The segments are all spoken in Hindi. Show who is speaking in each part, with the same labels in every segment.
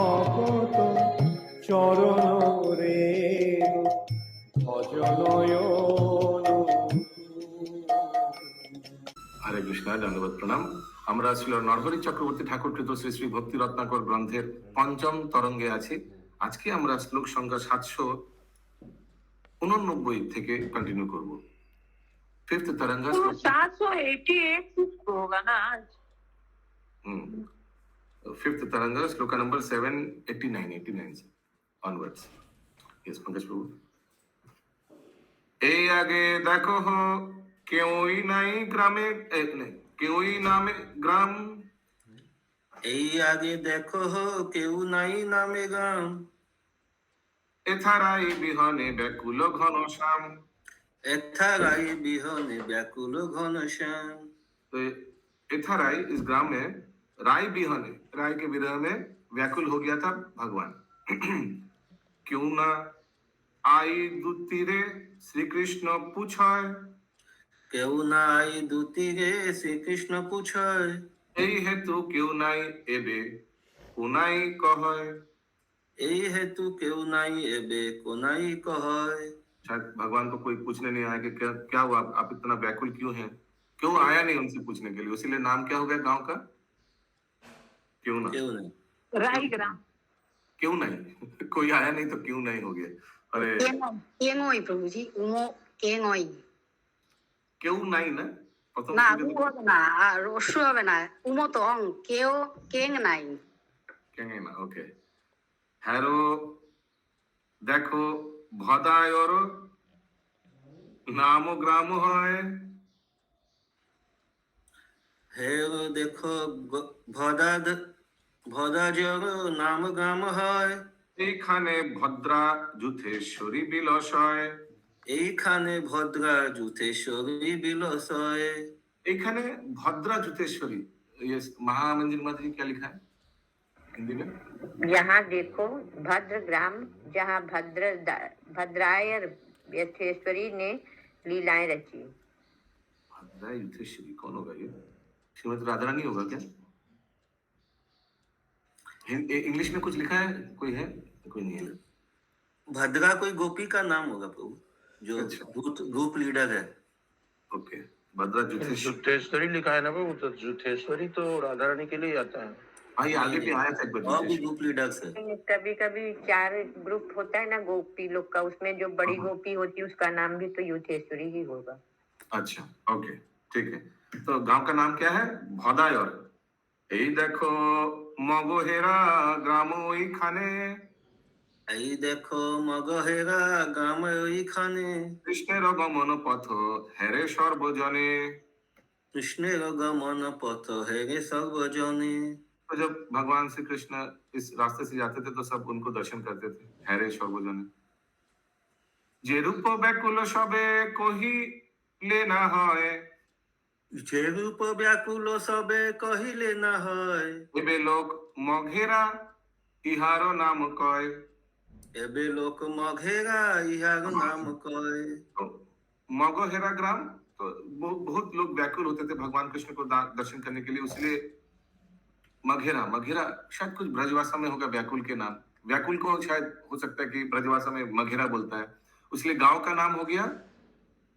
Speaker 1: ভকত চরণ রেণু ভজনয়ন।
Speaker 2: হরে কৃষ্ণ, দণ্ডবত প্রণাম। আমরা ছিল নরহরি চক্রবর্তী ঠাকুরকৃত শ্রী শ্রী ভক্তি রত্নাকর গ্রন্থের পঞ্চম তরঙ্গে আছি। আজকে আমরা শ্লোক সংখ্যা 789 থেকে কন্টিনিউ করব। फिफ्थ तरंगा
Speaker 3: तो 788 होगा ना आज।
Speaker 2: फिफ्थ तरंगा श्लोका नंबर 789 से ऑनवर्ड्स। यस पंकज प्रभु। এই আগে দেখো কেউই নাই গ্রামে, কেউই নামে গ্রাম।
Speaker 4: এই আগে দেখো কেউ নাই নামে গ্রাম।
Speaker 2: এথারাই বিহনে ব্যাকুল ঘনশ্যাম।
Speaker 4: एथाराई बिहने व्याकुल घनश्याम।
Speaker 2: तो एथाराई इस ग्राम में राय बिहने, राय के विरह में व्याकुल हो गया था भगवान। क्यों ना आई दूतीरे श्री कृष्ण पूछाय।
Speaker 4: क्यों ना आई दूतीरे श्री कृष्ण पूछाय।
Speaker 2: এই হেতু কেউ নাই এবে কোনাই কহয়।
Speaker 4: এই হেতু কেউ নাই এবে কোনাই কহয়।
Speaker 2: शायद भगवान को कोई पूछने नहीं आया कि क्या हुआ, आप इतना व्याकुल क्यों हैं। क्यों आया नहीं उनसे पूछने के लिए, इसीलिए नाम क्या हो गया गांव का, क्यों ना।
Speaker 4: क्यों नहीं
Speaker 3: राई ग्राम।
Speaker 2: क्यों नहीं कोई आया नहीं तो क्यों नहीं हो गया। अरे
Speaker 5: কেঙই প্রভু জি, উমো কেঙই
Speaker 2: क्यों नहीं ना, প্রথম
Speaker 5: না,
Speaker 2: থেকে
Speaker 5: উ হবে না, আর রস্য হবে না, উমো তো অং, কেও কেং নাই।
Speaker 2: কেঙে না, ওকে। হ্যারো দেখো ভদায়র নাম গ্রাম হয়।
Speaker 4: হেরো দেখো ভদাজর নাম গ্রাম হয়।
Speaker 2: এইখানে ভদ্রা যুথেশ্বরী বিলসয়।
Speaker 4: এইখানে ভদ্রা যুথেশ্বরী বিলসয়।
Speaker 2: এইখানে भद्रा जुतेश्वरी, ये महामंजिल माता जी क्या लिखा है हिंदी में।
Speaker 3: यहाँ देखो भद्र ग्राम, जहाँ भद्रायर यथेश्वरी ने लीलाएं रची।
Speaker 2: भद्रा युथेश्वरी कौन होगा ये, श्रीमती राधा रानी होगा क्या। इंग्लिश में कुछ लिखा है, कोई है, कोई नहीं है।
Speaker 4: भद्रा कोई गोपी का नाम होगा प्रभु, जो
Speaker 2: अच्छा।
Speaker 4: ग्रुप लीडर है।
Speaker 2: ओके, भद्रा जुतेश्वरी।
Speaker 6: जुथेश्वरी लिखा है ना वो, तो जुथेश्वरी तो राधा रानी के लिए आता है।
Speaker 2: हाँ, ये आगे भी आया था एक बार
Speaker 4: और भी
Speaker 2: जुतेश्वरी।
Speaker 4: ग्रुप लीडर्स है।
Speaker 3: कभी कभी 4 ग्रुप होता है ना गोपी लोग का, उसमें जो बड़ी गोपी होती है उसका नाम भी तो युथेश्वरी ही होगा।
Speaker 2: अच्छा, ओके, ठीक है। तो गांव का नाम क्या है, भदायर। এই দেখো মগহেরা গ্রাম ওইখানে।
Speaker 4: এই দেখো মগহেরা গ্রাম ওইখানে।
Speaker 2: কৃষ্ণের গমন পথ হেরে সর্বজনে।
Speaker 4: कृष्णेर गमन पथ हेरे सर्वजने।
Speaker 2: तो जब भगवान श्री कृष्ण इस रास्ते से जाते थे तो सब उनको दर्शन करते थे, हेरे सर्वजने। যে রূপ ব্যাকুল সবে কহিলে না হয়।
Speaker 4: যে রূপ ব্যাকুল সবে কহিলে না হয়।
Speaker 2: এবে লোক মঘেরা ইহার নাম কয়।
Speaker 4: এবে লোক মঘেরা ইহার নাম কয়।
Speaker 2: मगहेरा ग्राम, तो बहुत लोग व्याकुल होते थे भगवान कृष्ण को दर्शन करने के लिए, इसलिए मघेरा, मघेरा शायद कुछ ब्रजभाषा में होगा व्याकुल के नाम। व्याकुल को शायद हो सकता है कि ब्रजभाषा में मघेरा बोलता है, इसलिए गांव का नाम हो गया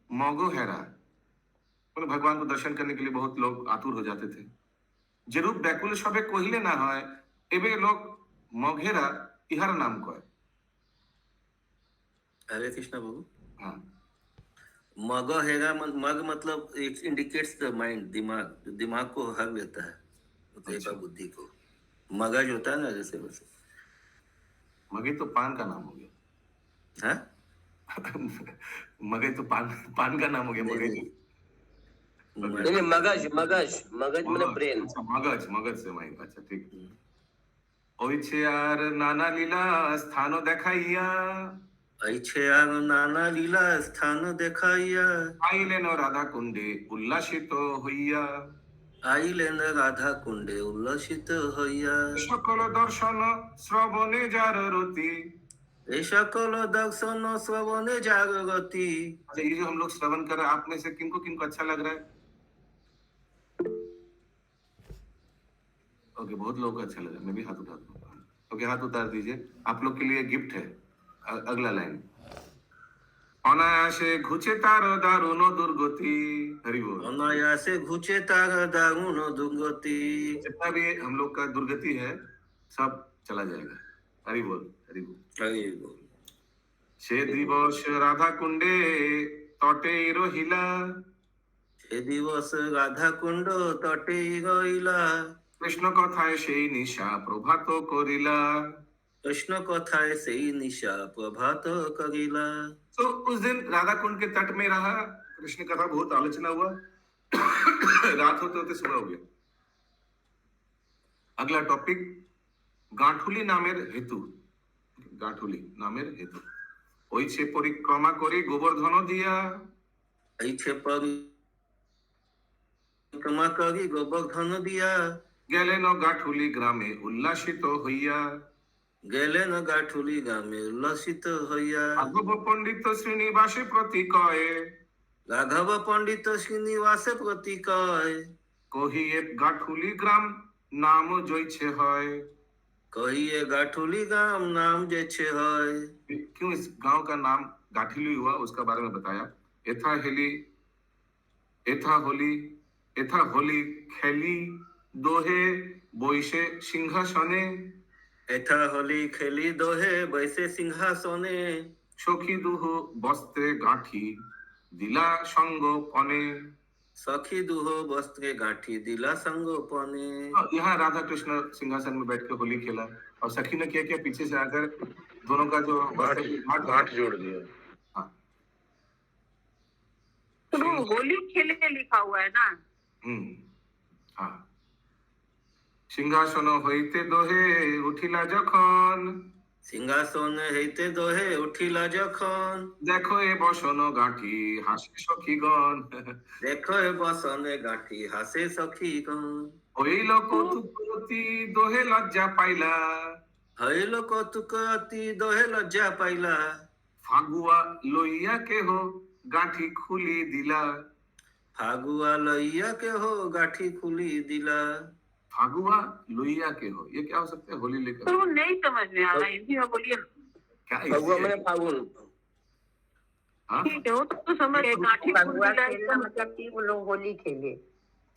Speaker 2: मगहेरा। मतलब भगवान को दर्शन करने के लिए बहुत लोग आतुर हो जाते थे। जरूर व्याकुल सबे कहिले ना হয় এবে লোক মঘেরা ইহার নাম কয়।
Speaker 4: हरे कृष्ण बाबू।
Speaker 2: हाँ,
Speaker 4: मगहेरा मग मतलब इट इंडिकेट्स द माइंड, दिमाग, जो दिमाग को हर लेता है,
Speaker 2: अच्छा।
Speaker 4: बुद्धि को। मगज होता है ना, जैसे वैसे।
Speaker 2: मगे तो पान का नाम हो गया।
Speaker 4: हाँ?
Speaker 2: मगे तो पान का नाम हो गया, मगे।
Speaker 7: नहीं, मगज मगज मगज मतलब ब्रेन।
Speaker 2: अच्छा, मगज से माइंड। अच्छा, ठीक। ওইছে আর নানা লীলা স্থান দেখাইয়া।
Speaker 4: ऐछे আর নানা লীলা স্থান দেখাইয়া।
Speaker 2: আইলেন রাধা কুণ্ডে উল্লাসিত হইয়া।
Speaker 4: আইলেন রাধা কুণ্ডে উল্লসিত হইয়া।
Speaker 2: সকল দর্শন শ্রবণে যার রতি।
Speaker 4: এই সকল দর্শন শ্রবণে জাগরতি।
Speaker 2: अच्छा, ये जो हम लोग श्रवण कर रहे हैं, आप में से किनको किनको अच्छा लग रहा है। ओके, बहुत लोगों को अच्छा लगा, मैं भी हाथ उठा दूंगा। ओके, हाथ उतार दीजिए, आप लोग के लिए गिफ्ट है। अगला लाइन, অনায়াসে ঘুচে তার দারুণ দুর্গতি। हरि बोल।
Speaker 4: অনায়াসে ঘুচে তার দারুণ দুর্গতি।
Speaker 2: जितना भी हम लोग का दुर्गति है सब चला जाएगा। हरि बोल, हरि बोल।
Speaker 4: হরি বল।
Speaker 2: সে দিবস রাধা কুণ্ডে তটেই রহিলা,
Speaker 4: সে দিবস রাধা কুণ্ড তটেই রইলা,
Speaker 2: কৃষ্ণ কথায় সেই নিশা প্রভাত করিলা।
Speaker 4: কৃষ্ণ কথায় সেই নিশা প্রভাত করিলা।
Speaker 2: तो उस दिन राधा कुंड के तट में रहा, कृष्ण कथा बहुत आलोचना हुआ। रात होते होते सुबह हो गया। अगला टॉपिक, गांठुली नामेर हेतु। गांठुली नामेर हेतु, ওইছে পরিক্রমা করি গোবর্ধন দিয়া,
Speaker 4: এইছে পরিক্রমা করি গোবর্ধন দিয়া,
Speaker 2: গেলেন গাঠুলি গ্রামে উল্লাসিত হইয়া।
Speaker 4: গেলেন গাঠুলি গ্রামে উল্লসিত হইয়া।
Speaker 2: রাঘব পণ্ডিত শ্রীনিবাসে প্রতি কয়ে,
Speaker 4: রাঘব পণ্ডিত শ্রীনিবাসে প্রতি কয়,
Speaker 2: কহিয়ে গাঠুলি গ্রাম নাম জইছে হয়।
Speaker 4: कहिए गाठुली गाम नाम जैसे है।
Speaker 2: क्यों इस गांव का नाम गाठिली हुआ उसका बारे में बताया। एथा हेली, एथा होली खेली दोहे বৈশে সিংহাসনে।
Speaker 4: एथा होली खेली दोहे बैसे सिंहासने।
Speaker 2: সখী দুহ বস্ত্রে গাঁঠি দিলা সঙ্গ পনে।
Speaker 4: सखी दुहो वस्त्रे गांठी दिला संगोपने।
Speaker 2: यहाँ राधा कृष्ण सिंहासन में बैठ के होली खेला और सखी ने क्या किया, पीछे से आकर दोनों का जो
Speaker 6: गांठ जोड़ दिया।
Speaker 2: हाँ,
Speaker 5: तो होली खेले लिखा हुआ है ना।
Speaker 2: हाँ। সিংহাসন হইতে দোহে উঠিলা যখন,
Speaker 4: সিংহাসন হইতে দোহে উঠিলা যখন,
Speaker 2: দেখো এ বসন গাঁঠি হাসে সখীগণ।
Speaker 4: দেখো এ বসনে গাঁঠি হাসে সখীগণ।
Speaker 2: হইল কৌতুকতি দোহে লজ্জা পাইলা,
Speaker 4: হইল কৌতুক অতি দোহে লজ্জা পাইলা।
Speaker 2: ফাগুয়া লইয়া কেহ গাঁঠি খুলি দিলা।
Speaker 4: फागुआ लइया के हो गाठी खुली दिला।
Speaker 2: फागुआ लुइया के हो, ये क्या हो सकता है? होली लेकर
Speaker 5: तो वो नहीं समझ में आ रहा है, हिंदी में बोलिए।
Speaker 2: क्या
Speaker 7: फगुआ
Speaker 2: इससे-
Speaker 7: मैंने फागुन।
Speaker 2: हाँ?
Speaker 5: ठीक है, वो तो समझ गए। गांठी
Speaker 3: फगुआ
Speaker 5: फूल
Speaker 3: खेलना मतलब कि वो लोग होली खेले।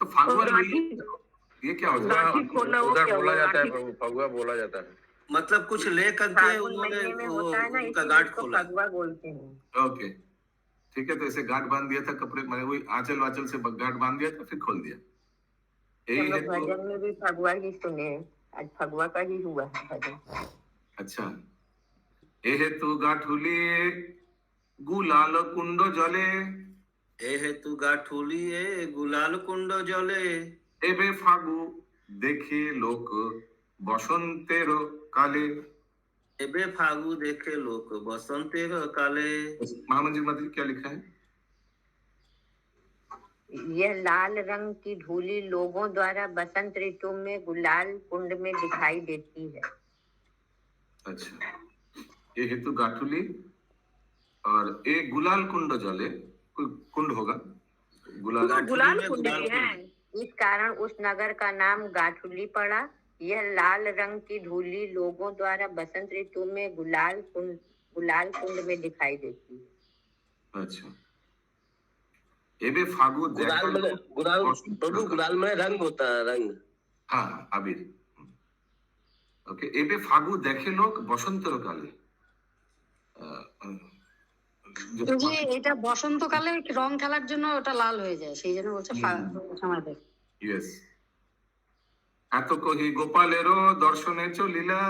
Speaker 2: तो फागुआ
Speaker 5: तो
Speaker 2: लुइया,
Speaker 5: गांठी
Speaker 2: ये क्या होता है?
Speaker 5: गांठी खोला वो
Speaker 6: उधर
Speaker 5: क्या
Speaker 6: बोला
Speaker 5: हुआ?
Speaker 6: जाता है
Speaker 5: गांठी
Speaker 6: प्रभु, फगुआ बोला जाता है।
Speaker 4: मतलब कुछ ले करके
Speaker 3: फागुन
Speaker 4: उन्होंने
Speaker 3: महीने में
Speaker 4: वो
Speaker 3: होता है ना,
Speaker 4: उनका
Speaker 3: इसीलिए
Speaker 4: गांठ
Speaker 3: उसको
Speaker 4: खोला।
Speaker 3: फगुआ बोलते हैं।
Speaker 2: ओके, ठीक है। तो ऐसे गांठ बांध दिया था कपड़े, मैंने वही आंचल वाचल से गांठ बांध दिया था, फिर खोल दिया।
Speaker 3: हम
Speaker 2: यही है
Speaker 3: लोग
Speaker 2: तो।
Speaker 3: भजन में भी फगुआ ही सुने हैं। आज फगुआ का ही हुआ है भजन।
Speaker 2: अच्छा, ए हेतु गाठुली गुलाल कुंड जले,
Speaker 4: ए हेतु गाठुली ए गुलाल कुंड जले।
Speaker 2: एबे फागु देखे लोक बसंतेर काले।
Speaker 4: एबे फागु देखे लोक बसंतेर काले।
Speaker 2: महामंदिर माता जी क्या लिखा है?
Speaker 3: यह लाल रंग की धूली लोगों द्वारा बसंत ऋतु में गुलाल कुंड में दिखाई देती है।
Speaker 2: अच्छा, ये हेतु गाठुली और ए गुलाल कुंड जले, कोई कुंड होगा गुलाल।
Speaker 5: तो गुलाल
Speaker 4: में
Speaker 5: कुंड
Speaker 4: गुलाल
Speaker 5: भी है।
Speaker 3: इस कारण उस नगर का नाम गाठुली पड़ा। यह लाल रंग की धूली लोगों द्वारा बसंत ऋतु में गुलाल कुंड में दिखाई देती है।
Speaker 2: अच्छा, एबे फागु
Speaker 7: गुलाल में गुलाल प्रभु, गुलाल में रंग होता है, रंग।
Speaker 2: हाँ हाँ, आबिर। ओके, एबे फागु देखे लोग बसंतर काले।
Speaker 5: तो जी এটা বসন্তকালে রং খেলার জন্য ওটা লাল হয়ে যায়, সেই জন্য বলছে সময় দেখ।
Speaker 2: ইয়েস, এত কহি গোপালেরও দর্শনে চলিলা,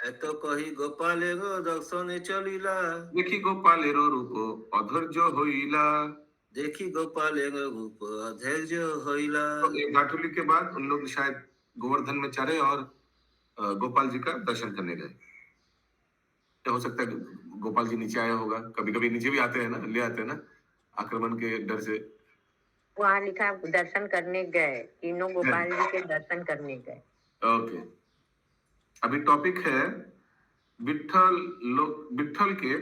Speaker 4: এত কহি গোপালের দর্শনে চলিলা।
Speaker 2: দেখি গোপালেরও রূপ অধৈর্য হইলা।
Speaker 4: देखी गोपालेर रूप अधैर्य होइला।
Speaker 2: तो ये गाठुली के बाद उन लोग शायद गोवर्धन में चढ़े और गोपाल जी का दर्शन करने गए। क्या हो सकता है गोपाल जी नीचे आया होगा, कभी कभी नीचे भी आते हैं ना, ले आते हैं ना आक्रमण के डर से।
Speaker 3: वहाँ लिखा दर्शन करने गए, तीनों गोपाल जी के दर्शन करने गए।
Speaker 2: ओके, अभी टॉपिक है विठल के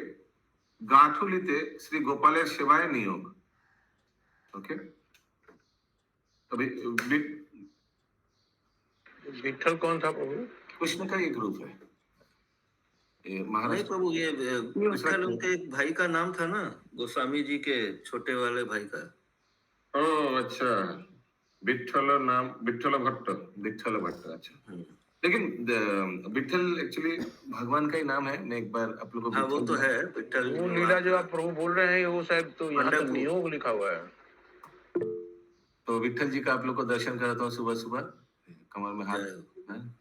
Speaker 2: गाठुलीते श्री गोपालेर सेवाय नियोग। ओके, अभी
Speaker 6: विठल कौन था प्रभु?
Speaker 2: कृष्ण का एक रूप है। ये
Speaker 4: नहीं
Speaker 2: महाराष्ट्र।
Speaker 4: प्रभु, ये विठल उनके एक भाई का नाम था ना, गोस्वामी जी के छोटे वाले भाई का।
Speaker 2: ओह अच्छा, विठ्ठल भट्ट, अच्छा। लेकिन विठल एक्चुअली भगवान का ही नाम है। मैं एक बार आप लोगों को
Speaker 4: हाँ वो तो
Speaker 2: विठल
Speaker 4: है विठल।
Speaker 6: वो लीला जो आप प्रभु बोल रहे हैं वो शायद तो यहाँ तो
Speaker 4: पंढरपुर।
Speaker 6: नियोग लिखा हुआ है।
Speaker 2: तो विठल जी का आप लोग को दर्शन कराता हूँ सुबह सुबह, कमर में हाथ।
Speaker 4: जय हो।
Speaker 2: हाँ?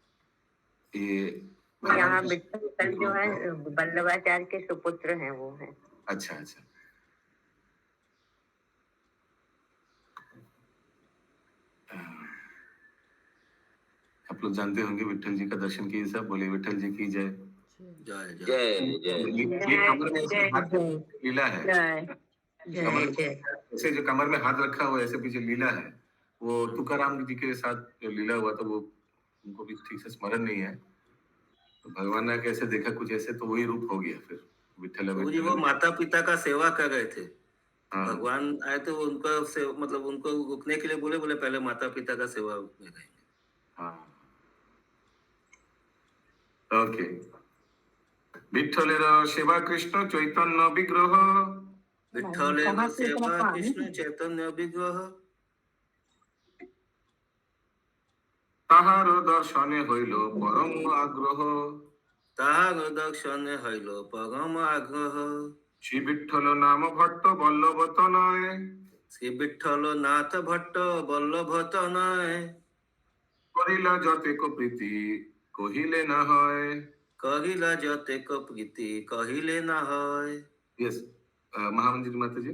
Speaker 2: ये
Speaker 3: यहाँ
Speaker 2: भगवान
Speaker 3: विठल जो है वल्लभाचार्य के सुपुत्र हैं, वो है।
Speaker 2: अच्छा अच्छा। आप लोग जानते होंगे विठल जी का दर्शन कीजिए, सब बोले विठल जी की जय।
Speaker 4: जय जय।
Speaker 7: जय जय
Speaker 2: ये कमर में ऐसे हाथ लीला है,
Speaker 3: जय
Speaker 2: कमर
Speaker 3: जय जय।
Speaker 2: ऐसे जो कमर में हाथ रखा हुआ है ऐसे पीछे लीला है। वो तुकाराम जी के साथ जो लीला हुआ था वो उनको भी ठीक से स्मरण नहीं है। तो भगवान ने कैसे देखा कुछ ऐसे, तो वही रूप हो गया फिर विठल
Speaker 4: प्रभु जी वो
Speaker 2: विठल।
Speaker 4: माता पिता का सेवा कर रहे थे,
Speaker 2: हाँ
Speaker 4: भगवान आए तो उनका से मतलब उनको रुकने के लिए बोले बोले पहले माता पिता का सेवा में रहेंगे।
Speaker 2: हाँ ओके। विठलेर सेवा कृष्ण चैतन्य विग्रह,
Speaker 4: विठ्ठलेन सेवा कृष्ण चैतन्य विग्रह,
Speaker 2: তাহার দর্শনে হইল পরম আগ্রহ।
Speaker 4: তাহার দর্শনে হইল পরম আগ্রহ।
Speaker 2: শ্রী বিঠ্ঠল নাম ভট্ট বল্লভ তনয়,
Speaker 4: শ্রী বিঠ্ঠল নাথ ভট্ট বল্লভ তনয়,
Speaker 2: করিলা যতেক প্রীতি কহিলে না হয়।
Speaker 4: কহিলা যতেক প্রীতি কহিলে না হয়।
Speaker 2: यस महामंदिर माता जी।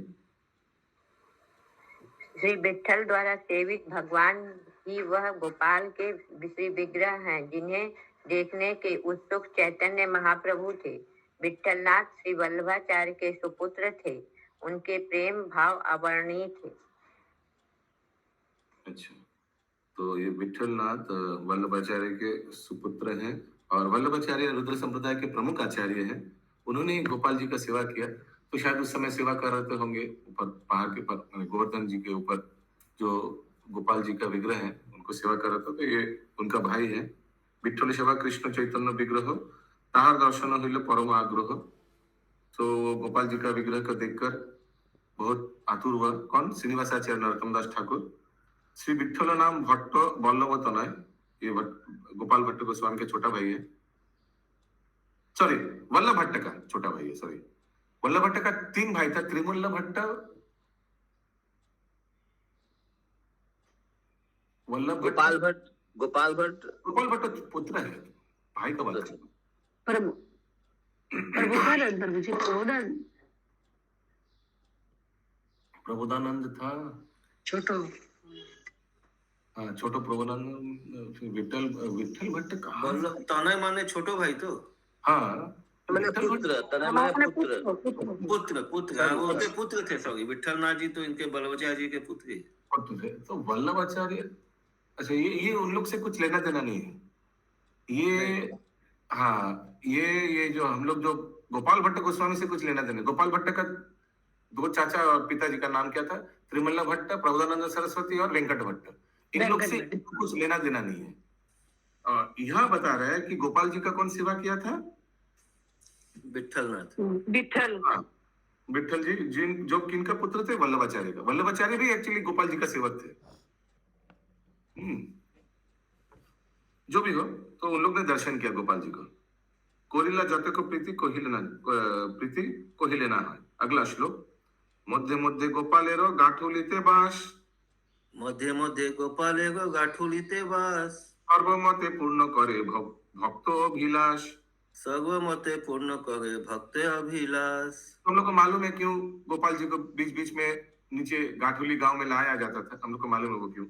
Speaker 3: श्री विठल द्वारा सेवित भगवान ही वह गोपाल के श्री विग्रह हैं, जिन्हें देखने के उत्सुक चैतन्य महाप्रभु थे। विठलनाथ श्री वल्लभाचार्य के सुपुत्र थे। उनके प्रेम भाव अवर्णीय थे।
Speaker 2: अच्छा, तो ये विठलनाथ वल्लभाचार्य के सुपुत्र हैं और वल्लभाचार्य रुद्र संप्रदाय के प्रमुख आचार्य हैं। उन्होंने ही गोपाल जी का सेवा किया। तो शायद उस समय सेवा कर रहे होंगे ऊपर पहाड़ के पर, गोवर्धन जी के ऊपर जो गोपाल जी का विग्रह है उनको सेवा कर रहा था। तो ये उनका भाई है। विठल सेवा कृष्ण चैतन्य विग्रह, ताहार दर्शन हইল परम आग्रह। तो गोपाल जी का विग्रह को देखकर बहुत आतुर हुआ। कौन? श्रीनिवासाचार्य नरोत्तम दास ठाकुर। श्री विठल नाम भट्ट बल्लभ तनय, ये गोपाल भट्ट गोस्वामी के छोटा भाई है। सॉरी, वल्लभ भट्ट का छोटा भाई है। सॉरी, वल्लभ भट्ट का 3 भाई था, त्रिमल्ल भट्ट, वल्लभ भट्ट,
Speaker 7: गोपाल भट्ट
Speaker 2: गोपाल भट्ट पुत्र है, भाई का बात है। प्रबोधानंद था
Speaker 5: छोटो
Speaker 2: हाँ, छोटो प्रबोधानंद। फिर विठल भट्ट कहाँ?
Speaker 4: बल्लभ तनय माने छोटो भाई तो
Speaker 2: हाँ
Speaker 7: मैंने
Speaker 2: विठल भट्ट
Speaker 7: पुत्र तना मैंने पुत्र
Speaker 4: पुत्र पुत्र, हाँ वो उनके पुत्र थे। सॉरी, विठल नाथ जी तो इनके बल्लभाचार्य जी के पुत्र ही।
Speaker 2: पुत्र थे। तो वल्लभाचार्य, अच्छा ये उन लोग से कुछ लेना देना नहीं है ये। हाँ ये जो हम लोग जो गोपाल भट्ट गोस्वामी से कुछ लेना देना। गोपाल भट्ट का 2 चाचा और पिताजी का नाम क्या था? त्रिमल्ल भट्ट, प्रबोधानंद सरस्वती और वेंकट भट्ट। इन लोग से कुछ लेना देना नहीं है। और यहाँ बता रहा है कि गोपाल जी का कौन सेवा किया था?
Speaker 4: विठल नाथ।
Speaker 2: हाँ, विठल जी जो किनका पुत्र थे? वल्लभाचार्य का। वल्लभाचार्य भी एक्चुअली गोपाल जी का सेवक थे। जो भी हो, तो उन लोग ने दर्शन किया गोपाल जी को। कोरिला जाते को प्रीति कोहिले ना है। अगला श्लोक। मध्य मध्य गोपालेरो गाठुलिते बास,
Speaker 4: मध्य मध्य गोपालेरो गाठुलिते बास,
Speaker 2: सर्वमते पूर्ण करे भक्त अभिलाष।
Speaker 4: सर्वमते पूर्ण करे भक्त अभिलाष।
Speaker 2: हम लोग को मालूम है क्यों गोपाल जी को बीच बीच में नीचे गाठुली गांव में लाया जाता था? हम लोग को मालूम है वो क्यों।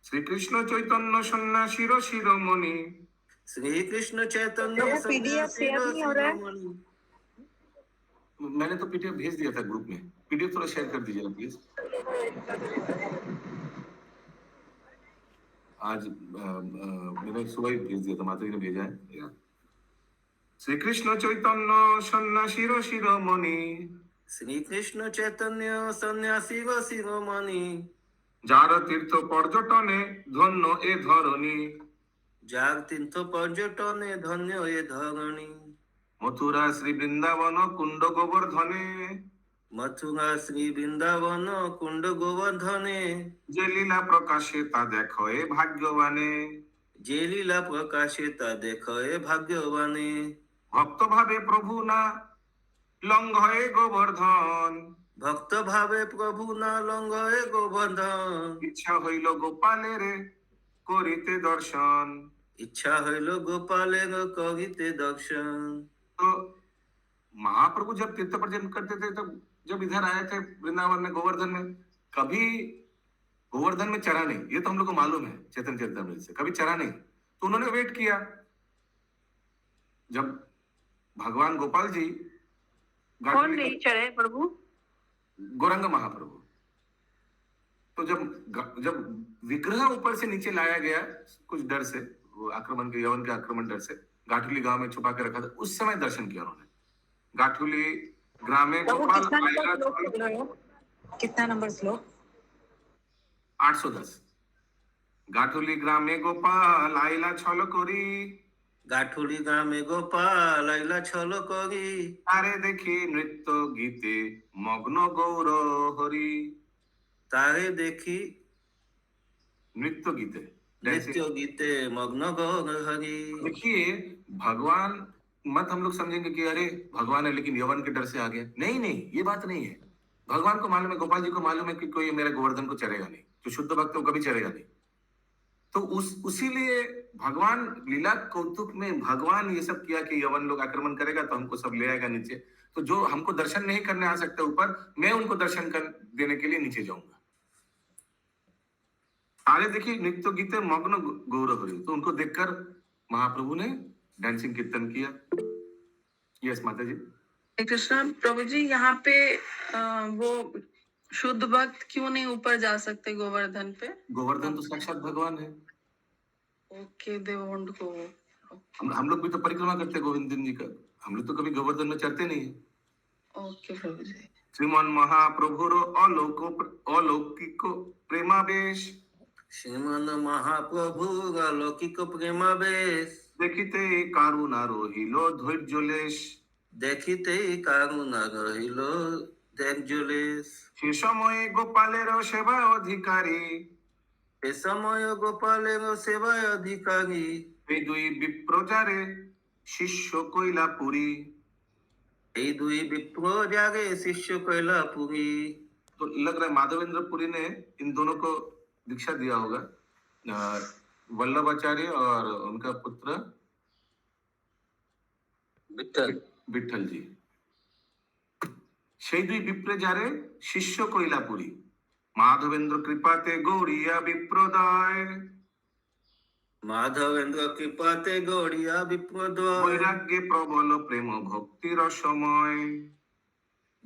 Speaker 2: श्री कृष्ण चैतन्य सन्यासी शिरोमणि,
Speaker 4: श्री कृष्ण चैतन्य सन्यासी शिरोमणि।
Speaker 2: मैंने तो पीडीएफ भेज दिया था ग्रुप में। पीडीएफ थोड़ा शेयर कर दीजिए प्लीज। आज मैंने सुबह ही भेज दिया था, माता जी ने भेजा है। श्री कृष्ण चैतन्य सन्यासी शिरोमणि,
Speaker 4: श्री कृष्ण चैतन्य सन्यासी शिरोमणि,
Speaker 2: যার তীর্থ পর্যটনে ধন্য এ ধরণী,
Speaker 4: যার তীর্থ পর্যটনে ধন্য এ ধরণী।
Speaker 2: মথুরা শ্রী বৃন্দাবন কুণ্ড গোবর্ধনে,
Speaker 4: মথুরা শ্রী বৃন্দাবন কুণ্ড গোবর্ধনে,
Speaker 2: যে লীলা প্রকাশে তা দেখো এ ভাগ্যবানে।
Speaker 4: যে লীলা প্রকাশে তা দেখো এ ভাগ্যবানে।
Speaker 2: ভক্ত ভাবে প্রভু না লঙ্ঘ এ গোবর্ধন,
Speaker 4: ভক্ত ভাবে প্রভু না লঙ্ঘ এ গোবর্ধন।
Speaker 2: ইচ্ছা হইল গোপালের করিতে দর্শন।
Speaker 4: ইচ্ছা হইল গোপালের করিতে দর্শন।
Speaker 2: तो महाप्रभु जब तीर्थ पर्यटन करते थे तो जब इधर आए थे वृंदावन में गोवर्धन में, कभी गोवर्धन में चरा नहीं, ये तो हम लोग को मालूम है चैतन्य चरितमृत से, कभी चरा नहीं। तो उन्होंने वेट किया, जब भगवान गोपाल जी
Speaker 8: कौन नहीं चढ़े प्रभु?
Speaker 2: गौरंग महाप्रभु, तो जब विग्रह ऊपर से नीचे लाया गया कुछ डर से, वो आक्रमण के यवन के आक्रमण डर से, गाठुली गांव में छुपा के रखा था, उस समय दर्शन किया उन्होंने। गाठुली ग्राम में गोपाल
Speaker 8: कितना नंबर श्लोक?
Speaker 2: 810। गाठुली ग्राम में गोपाल आइला छल करी,
Speaker 4: গাঠুলি গ্রামে গোপাল আইলা ছল করি।
Speaker 2: तारे देखी नृत्य गीते मग्न गौर हरि।
Speaker 4: তারে দেখি
Speaker 2: नृत्य गीते,
Speaker 4: नृत्य गीते मग्न गौर हरि।
Speaker 2: देखिए भगवान, मत हम लोग समझेंगे कि अरे भगवान है लेकिन यवन के डर से आ गया, नहीं नहीं, ये बात नहीं है। भगवान को मालूम है, गोपाल जी को मालूम है कि कोई मेरे गोवर्धन को चरेगा नहीं, जो शुद्ध भक्त है वो कभी चरेगा नहीं। तो उसीलिए भगवान लीला कौतुक में भगवान ये सब किया कि यवन लोग आक्रमण करेगा तो हमको सब ले आएगा नीचे, तो जो हमको दर्शन नहीं करने आ सकते ऊपर, मैं उनको दर्शन कर देने के लिए नीचे जाऊंगा। सारे देखिए नृत्य गीते मग्न गौरव हरि, तो उनको देखकर महाप्रभु ने डांसिंग कीर्तन किया। यस माता जी।
Speaker 8: कृष्णा प्रभु जी, यहाँ पे वो शुद्ध भक्त क्यों नहीं ऊपर जा सकते गोवर्धन पे?
Speaker 2: गोवर्धन तो साक्षात भगवान है।
Speaker 8: Okay, they want go.
Speaker 2: हम लोग भी तो परिक्रमा करते हैं गोविंद जी का, हम लोग तो कभी गोवर्धन में चढ़ते नहीं है।
Speaker 8: ओके प्रभु जी।
Speaker 2: श्रीमान महाप्रभुर अलौकिक प्रेमावेश,
Speaker 4: শ্রীমন মহাপ্রভুর অলৌকিক প্রেমাবেশ,
Speaker 2: দেখিতে কারুণা রহিল ধৈর্যলেশ।
Speaker 4: দেখিতেই কারুণা রহিল ধৈর্যলেশ।
Speaker 2: সে সময়ে গোপালের সেবা অধিকারী,
Speaker 4: এ সময় গোপালের সেবায় অধিকারী,
Speaker 2: এই দুই বিপ্রজারে শিষ্য কৈলাপুরী।
Speaker 4: এই দুই বিপ্র যাগে শিষ্য কৈলাপুরী।
Speaker 2: तो लग रहा है माधवेंद्र पुरी ने इन दोनों को दीक्षा दिया होगा, वल्लभाचार्य और उनका पुत्र
Speaker 7: विठल
Speaker 2: विठल जी। সেই দুই বিপ্রে যারে শিষ্য কৈলাপুরী, মাধবেন্দ্র কৃপাতে গৌরিয়া বিপ্রদায়।
Speaker 4: মাধবেন্দ্র কৃপাতে গৌড়িয়া বিপ্রদয়,
Speaker 2: বৈরাগ্যে প্রবল প্রেম ভক্তি রসময়।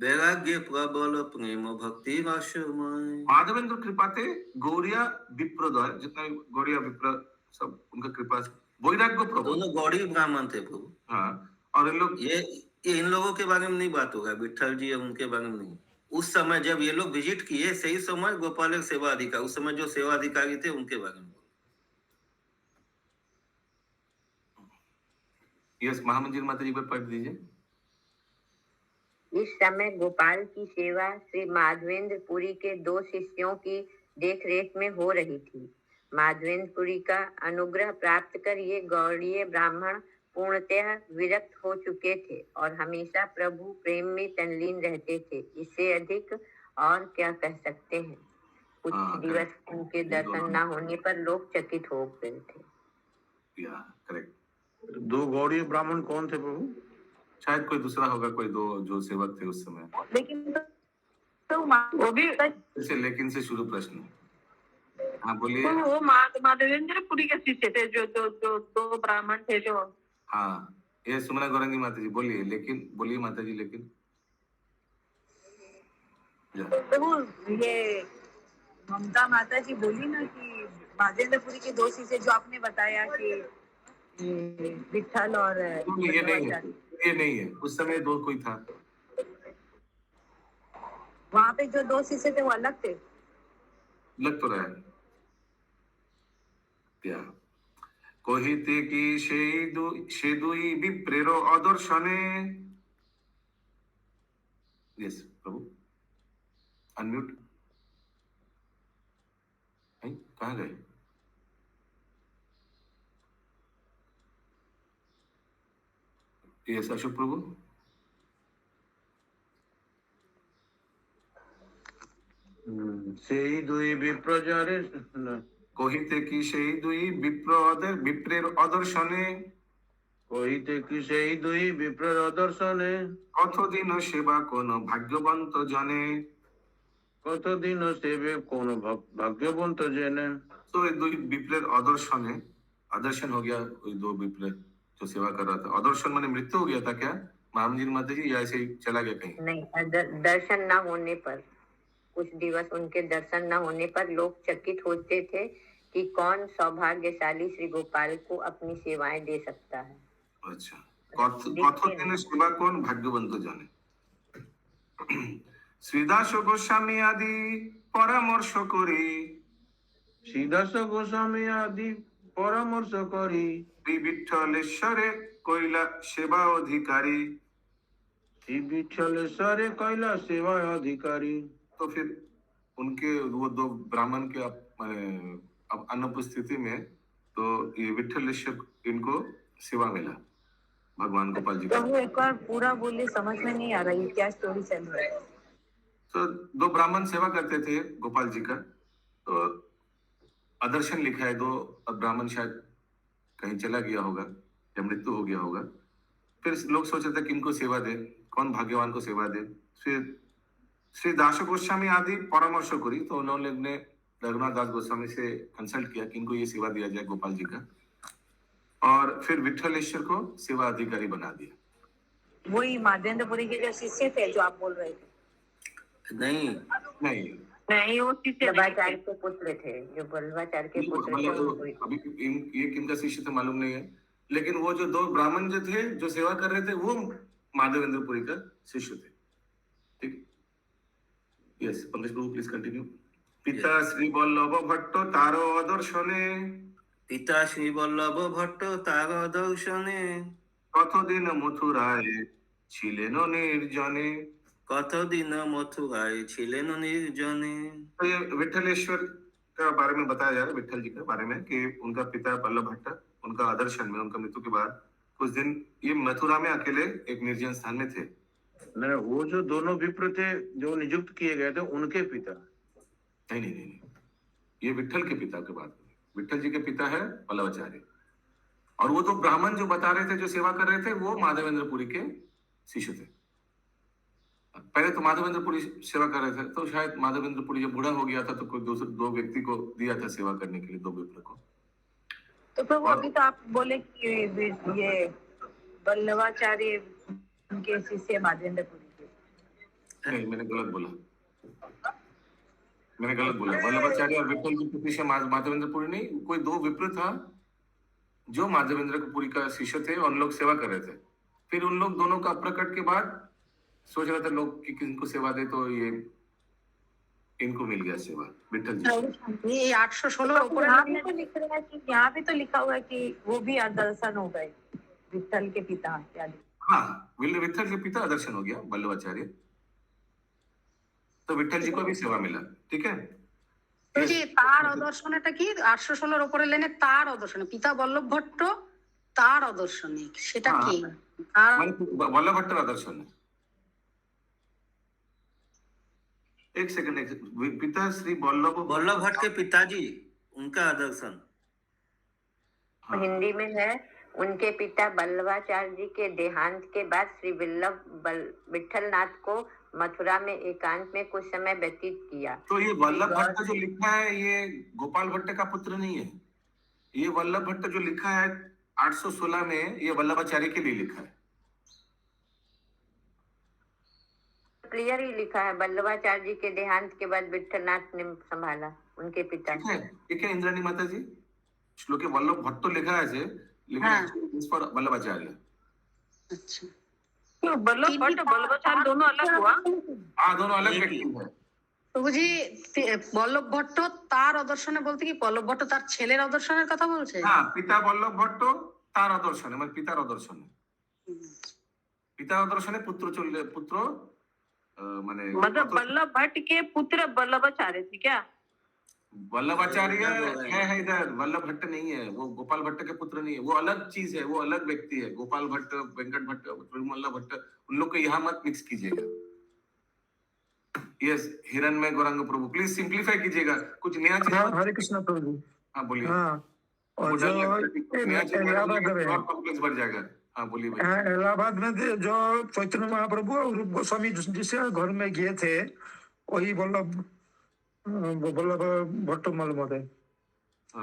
Speaker 4: বৈরাগ্যে প্রবল প্রেম ভক্তি রসময়।
Speaker 2: माधवेंद्र कृपाते गौरिया विप्रदय, जितना भी गौरिया विप्र सब उनका कृपा से वैराग्य प्रबल।
Speaker 4: दोनों गौड़ी ब्राह्मण थे प्रभु।
Speaker 2: हाँ, और इन लोग
Speaker 4: ये इन लोगों के बारे में नहीं बात होगा, विठल जी और उनके बारे में नहीं। उस समय जब ये लोग विजिट किए, सही समय गोपाल सेवा अधिकारी, उस समय जो सेवा अधिकारी थे उनके बारे में।
Speaker 2: यस, महामंदिर माता जी पर पढ़ दीजिए।
Speaker 3: इस समय गोपाल की सेवा श्री माधवेंद्र पुरी के दो शिष्यों की देखरेख में हो रही थी। माधवेंद्र पुरी का अनुग्रह प्राप्त कर ये गौड़ीय ब्राह्मण पूर्णतः विरक्त हो चुके थे और हमेशा प्रभु प्रेम में तल्लीन रहते थे। इससे अधिक और क्या कह सकते हैं। कुछ दिवस उनके दर्शन न होने पर लोग चकित हो गए थे।
Speaker 2: या करेक्ट।
Speaker 6: दो गौड़ीय ब्राह्मण कौन थे प्रभु?
Speaker 2: शायद कोई दूसरा होगा, कोई दो जो सेवक थे उस समय।
Speaker 8: लेकिन तो वो भी
Speaker 2: इसे लेकिन से शुरू प्रश्न। हाँ बोलिए।
Speaker 8: तो वो माधवेंद्र पुरी के शिष्य थे, जो दो ब्राह्मण थे जो।
Speaker 2: हाँ, ये सुमना गौरंगी माता जी बोलिए, लेकिन बोलिए माता जी लेकिन।
Speaker 9: तो ये ममता माता जी बोली ना कि माधवेंद्रपुरी के दो शिष्य जो आपने बताया कि विठल और
Speaker 2: ये नहीं है, ये नहीं है, उस समय दो कोई था।
Speaker 9: वहाँ पे जो दो शिष्य थे वो अलग थे।
Speaker 2: लग तो रहा है। या কহিতে কি সে দুই বিপ্রের অদর্শনে। यस प्रभु अनम्यूट। कहाँ गए? यस अशोक प्रभु।
Speaker 6: সেই দুই বিপ্রজারে
Speaker 2: কহিতে কি সেই দুই বিপ্রের অদর্শনে।
Speaker 6: কহিতে কি সেই দুই বিপ্রের অদর্শনে।
Speaker 2: কতদিন সেবা কোন ভাগ্যবন্ত জনে।
Speaker 6: কতদিন সেবে কোন ভাগ্যবন্ত জেনে।
Speaker 2: तो ये दो विप्रेर अदर्शने, अदर्शन हो गया वही दो विप्रेर जो सेवा कर रहा था। अदर्शन माने मृत्यु हो गया था क्या महामजी माता जी, या ऐसे ही चला गया कहीं?
Speaker 3: नहीं, दर्शन न होने पर, कुछ दिवस उनके दर्शन न होने पर लोग चकित होते थे कि कौन सौभाग्यशाली श्री गोपाल को अपनी सेवाएं दे सकता है।
Speaker 2: अच्छा, कतदिन सेवा कोन भाग्यवंत जाने। श्रीदास गोस्वामी आदि परामर्श करी।
Speaker 6: শ্রীদাস গোস্বামী আদি পরামর্শ করি।
Speaker 2: श्री विठ्ठलेश्वरे कोइला सेवा अधिकारी।
Speaker 6: শ্রী বিঠলেশ্বরে কৈলা সেবা অধিকারী।
Speaker 2: तो फिर उनके वो दो ब्राह्मण के माने अनुपस्थिति में तो ये विठ्ठलेश्वर इनको सेवा मिला भगवान गोपाल जी
Speaker 9: तो
Speaker 2: का।
Speaker 9: वो एक बार पूरा बोले, समझ में नहीं आ रहा ये क्या स्टोरी चल रहा है।
Speaker 2: तो दो ब्राह्मण सेवा करते थे गोपाल जी का, तो अदर्शन लिखा है दो। अब ब्राह्मण शायद कहीं चला गया होगा या मृत्यु हो गया होगा। फिर लोग सोच रहे थे किनको सेवा दे, कौन भाग्यवान को सेवा दे। फिर श्री दास गोस्वामी आदि परामर्श करी, तो उन्होंने रघुनाथ दास गोस्वामी से कंसल्ट किया किनको ये सेवा दिया जाए गोपाल जी का, और फिर विठ्ठलेश्वर को सेवा अधिकारी बना दिया।
Speaker 9: वही माधवेंद्रपुरी के जो शिष्य थे जो आप बोल रहे थे।
Speaker 4: नहीं
Speaker 2: नहीं,
Speaker 8: नहीं, वो शिष्य नहीं
Speaker 3: वल्लभाचार्य
Speaker 8: थे।
Speaker 3: के पुत्र थे, जो वल्लभाचार्य के पुत्र थे
Speaker 2: मतलब
Speaker 3: उनको ही।
Speaker 2: अभी ये किनका शिष्य थे मालूम नहीं है, लेकिन वो जो दो ब्राह्मण जो थे जो सेवा कर रहे थे वो माधवेंद्रपुरी का शिष्य थे। ठीक, yes Pankaj Prabhu please continue. पिता श्री वल्लभ भट्ट तारो अदर्शने।
Speaker 4: পিতা শ্রী বল্লভ ভট্ট তার দর্শনে।
Speaker 2: কতদিন মথুরায় ছিলেন নির্জনে।
Speaker 4: কতদিন মথুরায় ছিলেন নির্জনে।
Speaker 2: तो ये विठ्ठलेश्वर का बारे में बताया जा रहा है, विठ्ठल जी के बारे में, कि उनका पिता वल्लभ भट्ट उनका आदर्शन में उनका मृत्यु के बाद कुछ दिन ये मथुरा में अकेले एक निर्जन स्थान में थे।
Speaker 6: नहीं, वो जो दोनों विप्र थे जो नियुक्त किए गए थे उनके पिता।
Speaker 2: नहीं नहीं नहीं, ये विठ्ठल के पिता के बात में। विठ्ठल जी के पिता है वल्लभाचार्य, और वो तो ब्राह्मण जो बता रहे थे जो सेवा कर रहे थे वो माधवेंद्रपुरी के शिष्य थे। पहले तो माधवेंद्रपुरी सेवा कर रहे थे, तो शायद माधवेंद्रपुरी जब बूढ़ा हो गया था तो कोई दूसरे दो व्यक्ति को दिया था सेवा करने के लिए, दो विप्र को।
Speaker 9: तो प्रभु अभी तो आप बोले कि ये वल्लभाचार्य उनके शिष्य माधवेंद्रपुरी के।
Speaker 2: नहीं, मैंने गलत बोला, वल्लभाचार्य और विठ्ठल जी के शिष्य माधवेंद्रपुरी नहीं, कोई दो विप्र था जो माधवेंद्रपुरी का शिष्य थे, और उन लोग सेवा कर रहे थे। फिर उन लोग दोनों का प्रकट के बाद सोच रहे थे लोग कि किनको सेवा दे, तो ये इनको मिल गया सेवा विठ्ठल जी।
Speaker 5: ये 816 ऊपर
Speaker 9: यहाँ भी तो लिख रहा है कि यहाँ भी तो लिखा हुआ है कि वो भी दर्शन हो गए विठ्ठल के पिता क्या।
Speaker 2: हाँ, विठ्ठल के पिता दर्शन हो गया वल्लभाचार्य, तो विठ्ठल जी को भी सेवा मिला। ठीक है,
Speaker 5: এই যে তার অদর্শনটা কি 816 উপরে লেনে তার অদর্শনে পিতা বল্লভ ভট্ট তার অদর্শনে সেটা কি তার
Speaker 2: वल्लभ भट्ट का दर्शन है। एक सेकंड, पिता श्री वल्लभ
Speaker 4: वल्लभ भट्ट के पिताजी उनका दर्शन।
Speaker 2: हाँ।
Speaker 3: हिंदी में है, उनके पिता वल्लभाचार्य जी के देहांत के बाद श्री विठ्ठलनाथ को मथुरा में एकांत में कुछ समय व्यतीत किया।
Speaker 2: तो ये वल्लभ भट्ट जो लिखा है ये गोपाल भट्ट का पुत्र नहीं है। ये वल्लभ भट्ट जो लिखा है 816 में, ये वल्लभाचार्य के लिए लिखा है।
Speaker 3: क्लियर ही लिखा है, वल्लभाचार्य जी के देहांत के बाद विठ्ठलनाथ ने संभाला उनके पिता।
Speaker 2: ठीक है इंद्राणी माता जी, श्लोके वल्लभ भट्ट तो लिखा है, लेकिन इस पर वल्लभाचार्य।
Speaker 5: अच्छा
Speaker 8: तो वल्लभ भट्ट वल्लभाचार्य दोनों अलग हुआ।
Speaker 2: हाँ, दोनों अलग व्यक्ति हैं।
Speaker 5: প্রভুজি বল্লভ ভট্ট তার অদর্শনে বলতে কি বল্লভ ভট্ট তার ছেলের অদর্শনের কথা বলছে?
Speaker 2: হ্যাঁ, পিতা বল্লভ ভট্ট তার অদর্শনে মানে পিতার অদর্শনে, পিতার অদর্শনে পুত্র মানে
Speaker 8: मतलब वल्लभ भट्ट के पुत्र वल्लभाचार्य थे क्या?
Speaker 2: वल्लभाचार्य है इधर, वल्लभ भट्ट नहीं है, वो गोपाल भट्ट के पुत्र नहीं है, वो अलग चीज है, वो अलग व्यक्ति है। गोपाल भट्ट, वेंकट भट्ट, तिरुमल्ला भट्ट, उन लोग को यहाँ मत मिक्स कीजिएगा। Yes, Hiranmay Gaurang Prabhu, please simplify कीजिएगा, कुछ नया चीज
Speaker 1: हाँ,
Speaker 2: मत-
Speaker 1: हरे कृष्ण प्रभु जी।
Speaker 2: हाँ बोलिए।
Speaker 1: हाँ, और
Speaker 2: वो
Speaker 1: जो
Speaker 2: डर लगता है कि नया चीज
Speaker 1: इलाहाबाद
Speaker 2: बोलेंगे तो
Speaker 1: में
Speaker 2: और कॉम्प्लेक्स बढ़ जाएगा। हाँ बोलिए भाई।
Speaker 1: हाँ, इलाहाबाद में जो चैतन्य महाप्रभु और रूप गोस्वामी जिसके घर में गए थे, वही वल्लभ भट्ट मालूम होते,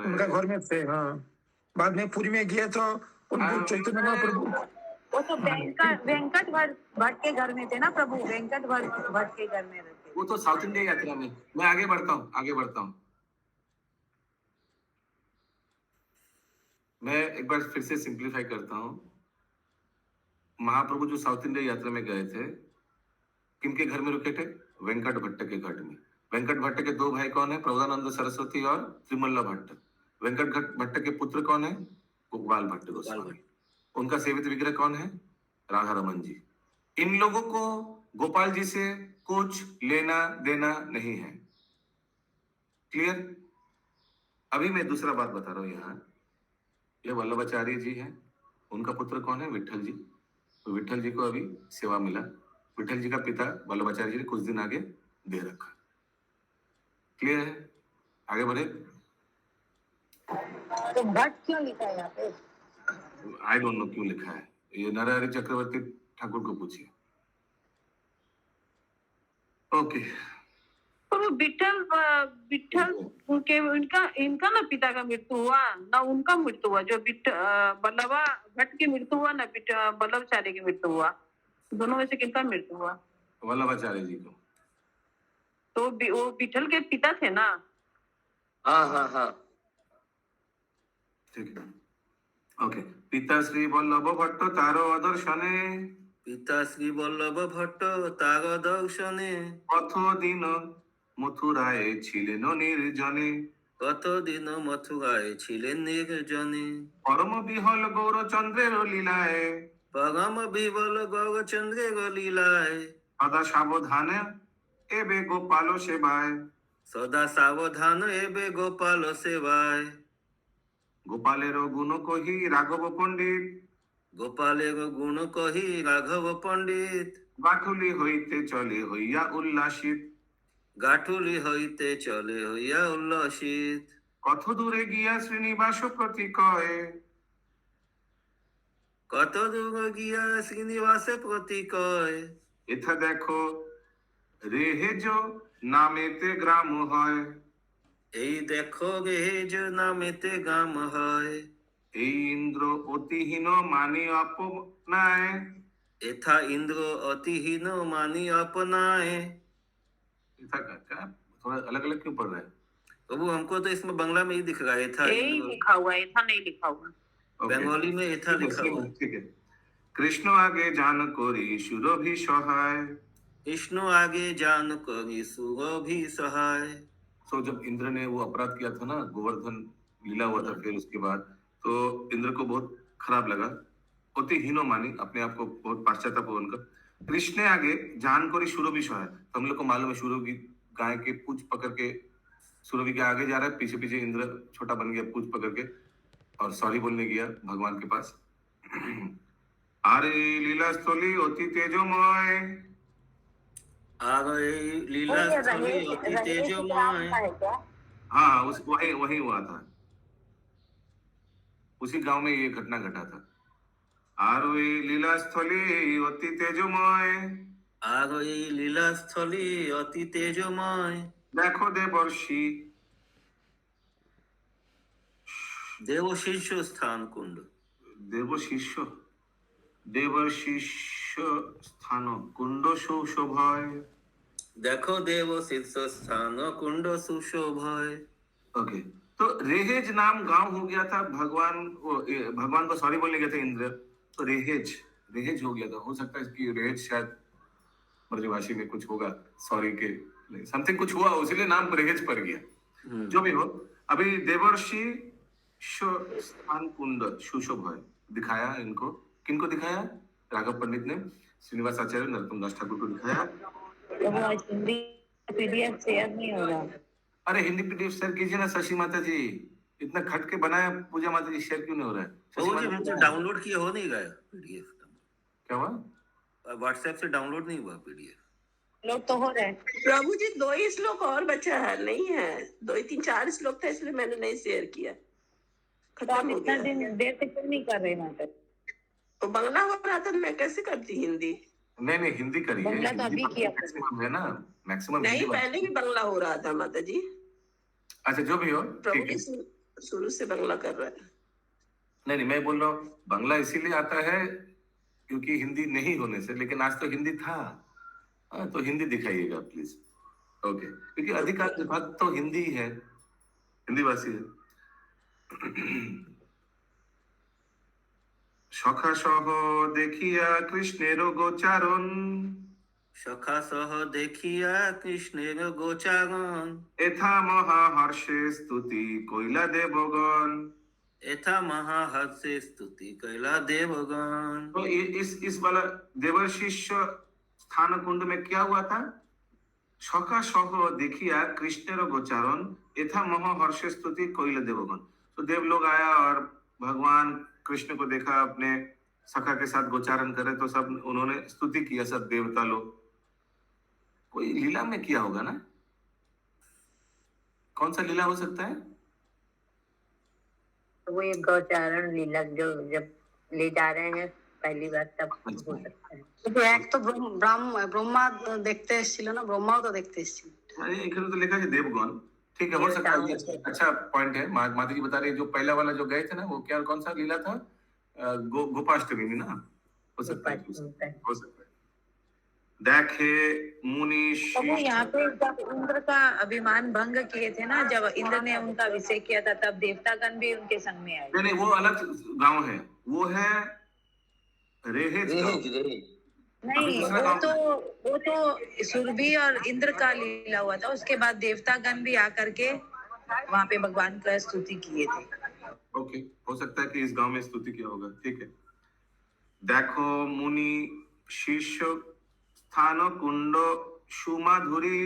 Speaker 1: उनका घर में थे। हाँ, बाद में पुरी में गए तो उनको चैतन्य महाप्रभु
Speaker 9: वो तो वेंकट भट्ट के घर में थे ना प्रभु, वेंकट भट्ट के घर में रहते।
Speaker 2: वो तो साउथ इंडिया यात्रा में। मैं आगे बढ़ता हूँ। मैं एक बार फिर से सिंप्लीफाई करता हूँ। महाप्रभु जो साउथ इंडिया यात्रा में गए थे, किनके घर में रुके थे? वेंकट भट्ट के घर में। वेंकट भट्ट के दो भाई कौन है? प्रबोधानंद सरस्वती और त्रिमल्ला भट्ट। वेंकट भट्ट के पुत्र कौन है? गोपाल भट्ट गोस्वामी। उनका सेवित विग्रह कौन है? राधा रमन जी। इन लोगों को गोपाल जी से कुछ लेना देना नहीं है। क्लियर? अभी मैं दूसरा बात बता रहा हूं। यहाँ ये वल्लभाचार्य जी हैं, उनका पुत्र कौन है? विट्ठल जी। तो विट्ठल जी को अभी सेवा मिला, विट्ठल जी का पिता वल्लभाचार्य जी ने कुछ दिन आगे दे रखा। क्लियर है? आगे बढ़े।
Speaker 9: तो भट्ट क्यों लिखा है यहाँ पे?
Speaker 2: आई डोंट नो क्यों लिखा है, ये नरहरि चक्रवर्ती ठाकुर को पूछिए। ओके,
Speaker 8: और वो विट्ठल के इनका ना पिता का मृत्यु हुआ ना उनका मृत्यु हुआ, जो वल्लभा भट्ट की मृत्यु हुआ ना वल्लभाचार्य की मृत्यु हुआ, दोनों में से किनका मृत्यु हुआ?
Speaker 2: वल्लभाचार्य जी को।
Speaker 8: तो वो विट्ठल के पिता थे ना।
Speaker 7: हाँ हाँ हाँ
Speaker 2: ठीक है, ओके। पिता श्री वल्लभ भट्ट तारो अदर्शने,
Speaker 4: पिता श्री वल्लभ भट्ट तार दर्शने,
Speaker 2: কত দিন মথুরায় ছিলেন নির্জনে,
Speaker 4: কতদিন মথুরায় ছিলেন নির্জনে,
Speaker 2: পরম বিহল গৌরচন্দ্রের লীলায়,
Speaker 4: পরম বিবল গৌরচন্দ্রের লীলায়,
Speaker 2: সদা সাবধানে এবে গোপাল সেবায়,
Speaker 4: সদা সাবধান এবে গোপাল সেবায়,
Speaker 2: গোপালের গুণ কহি রাঘব পণ্ডিত,
Speaker 4: গোপালের গুণ কহি রাঘব পণ্ডিত,
Speaker 2: গাঠুলি হইতে চলে হইয়া উল্লাসিত,
Speaker 4: গাঠুলি হইতে চলে হইয়া উল্লসিত,
Speaker 2: কত দূরে গিয়া শ্রীনিবাস প্রতিকয়ে,
Speaker 4: কত দূর গিয়া শ্রীনিবাসে প্রতিকয়,
Speaker 2: এথা দেখো রেহেজ নামেতে গ্রাম হয়,
Speaker 4: এই দেখো রেহেজ নামেতে গাম হয়,
Speaker 2: এই ইন্দ্র অতিহীন মানি অপনায়,
Speaker 4: এথা ইন্দ্র অতিহীন মানি अपनाए।
Speaker 2: ऐसा क्या थोड़ा अलग अलग क्यों पढ़ रहा है?
Speaker 4: प्रभु हमको तो इसमें बंगला में ही दिख रहा है था,
Speaker 8: यही लिखा हुआ है, था नहीं लिखा हुआ।
Speaker 2: Okay.
Speaker 4: बंगाली में था लिखा हुआ।
Speaker 2: ठीक है। कृष्ण आगे जान करी सुरभि सहाय,
Speaker 4: विष्णु आगे जान करी सुरभि सहाय।
Speaker 2: तो जब इंद्र ने वो अपराध किया था ना, गोवर्धन लीला हुआ था, फिर उसके बाद तो इंद्र को बहुत खराब लगा, अति हीनो मानी, अपने आप को बहुत पाश्चात्य उनका। कृष्ण आगे जान करी सुरभि सहाय, तो हम लोग को मालूम है सुरभि गाय के पूंछ पकड़ के सुरभि के आगे जा रहा है, पीछे पीछे इंद्र छोटा बन गया पूंछ पकड़ के और सॉरी बोलने गया भगवान के पास। अरे लीला स्थली अति तेजोमय,
Speaker 4: आगे लीला स्थली अति तेजोमय।
Speaker 2: हाँ वही हुआ था, उसी गांव में ये घटना घटा था। आरोई लीला स्थली अति तेजोमय,
Speaker 4: आगे लीला स्थली अति तेजोमय।
Speaker 2: देखो देवर्षि,
Speaker 4: देव शिष्य स्थान कुंड,
Speaker 2: देवशिष्य स्थान कुंड सुशोभय।
Speaker 4: देखो देव शीर्ष स्थान कुंड सुशोभय।
Speaker 2: ओके, तो रेहेज नाम गांव हो गया था, भगवान को सॉरी बोलने गया था इंद्र, तो रेहेज हो गया था। हो सकता है कि रेहेज शायद ब्रजभाषी में कुछ होगा सॉरी के समथिंग कुछ हुआ, इसलिए नाम रेहेज पड़ गया। जो भी हो, अभी देवर्षि स्थान कुंड सुशोभ है दिखाया इनको, किनको दिखाया? राघव पंडित ने श्रीनिवास आचार्य नरोत्तम दास ठाकुर को दिखाया।
Speaker 9: तो वो आज हिंदी PDF शेयर नहीं हो रहा।
Speaker 2: अरे हिंदी PDF शेयर कीजिए ना शशि माता जी, इतना खट के बनाया पूजा माता जी, शेयर क्यों नहीं हो रहा है? शशि
Speaker 4: वो
Speaker 2: माता
Speaker 4: जी
Speaker 2: जी,
Speaker 4: मुझे डाउनलोड किया हो नहीं गया PDF,
Speaker 2: क्या हुआ?
Speaker 4: व्हाट्सएप से डाउनलोड नहीं हुआ PDF।
Speaker 9: लोग तो हो रहे हैं।
Speaker 10: प्रभु जी 2 ही श्लोक और बचा है, नहीं है 2 3 4 श्लोक था, इसलिए मैंने नहीं शेयर किया,
Speaker 9: तो आप
Speaker 10: खत्म हो
Speaker 9: इतना
Speaker 10: गया।
Speaker 9: दिन देर से क्यों नहीं कर रहे नाटक?
Speaker 10: तो बंगला हो रहा था, मैं कैसे करती हिंदी?
Speaker 2: नहीं हिंदी करिए,
Speaker 9: बंगला तो अभी किया।
Speaker 2: मैक्सिमम है ना, मैक्सिमम
Speaker 10: नहीं,
Speaker 2: हिंदी
Speaker 10: पहले भी बंगला हो रहा था माता जी।
Speaker 2: अच्छा जो भी हो,
Speaker 10: प्रभु
Speaker 2: ठीक है।
Speaker 10: जी शुरू से बंगला कर रहे हैं।
Speaker 2: नहीं मैं बोल रहा हूँ बांग्ला इसीलिए आता है क्योंकि हिंदी नहीं होने से, लेकिन आज तो हिंदी था। तो हिंदी दिखाइएगा प्लीज, ओके, क्योंकि अधिकांश विभाग तो हिंदी है, हिंदी भाषी है। सखा सह देखिया कृष्णेर गोचारण,
Speaker 4: सखा सह देखिया कृष्णेर गोचारण,
Speaker 2: एथा महाहर्षे स्तुति कोइला देवगण।
Speaker 4: एथा महाहर्षे स्तुति कैला देवगण।
Speaker 2: तो इस वाला देवर्षिष्य स्थान कुंड में क्या हुआ था? सखा सह देखिया कृष्णेर गोचारण, एथा महाहर्षे स्तुति कोइला देवगण। तो देव लोग आया और भगवान कृष्ण को देखा, अपने सखा के साथ गोचारण करे, तो सब उन्होंने स्तुति किया, सब देवता लोग। कोई लीला में किया होगा ना, कौन सा लीला हो सकता है?
Speaker 3: वो एक गौचारण लीला जो जब ले जा रहे हैं पहली बार तब हो सकता है।
Speaker 5: কিন্তু এক তো ব্রহ্মা দেখতে এসেছিল না, ব্রহ্মাও তো দেখতে এসেছিল।
Speaker 2: अरे एखाने तो लिखा है देवगण, ठीक है, हो सकता है, ये अच्छा पॉइंट है। माता जी बता रही है, जो पहला वाला जो गए थे ना, वो क्या कौन सा लीला था? गोपाष्टमी में ना, हो सकता है, हो सकता है। देखे मुनि
Speaker 9: तो वो यहाँ पे जब इंद्र का अभिमान भंग किए थे ना, जब इंद्र ने उनका अभिषेक किया था, तब देवतागण भी उनके संग में आए।
Speaker 2: नहीं वो अलग गांव है, वो है रेहेज गांव।
Speaker 7: रेहेज
Speaker 9: नहीं, वो तो सुरभि और इंद्र का लीला हुआ था, उसके बाद देवतागण भी आकर के वहाँ पे भगवान का स्तुति किए थे।
Speaker 2: ओके, हो सकता है कि इस गांव में स्तुति किया होगा, ठीक है। देखो मुनि शिष्य स्थान कुंड सुमाधुरी,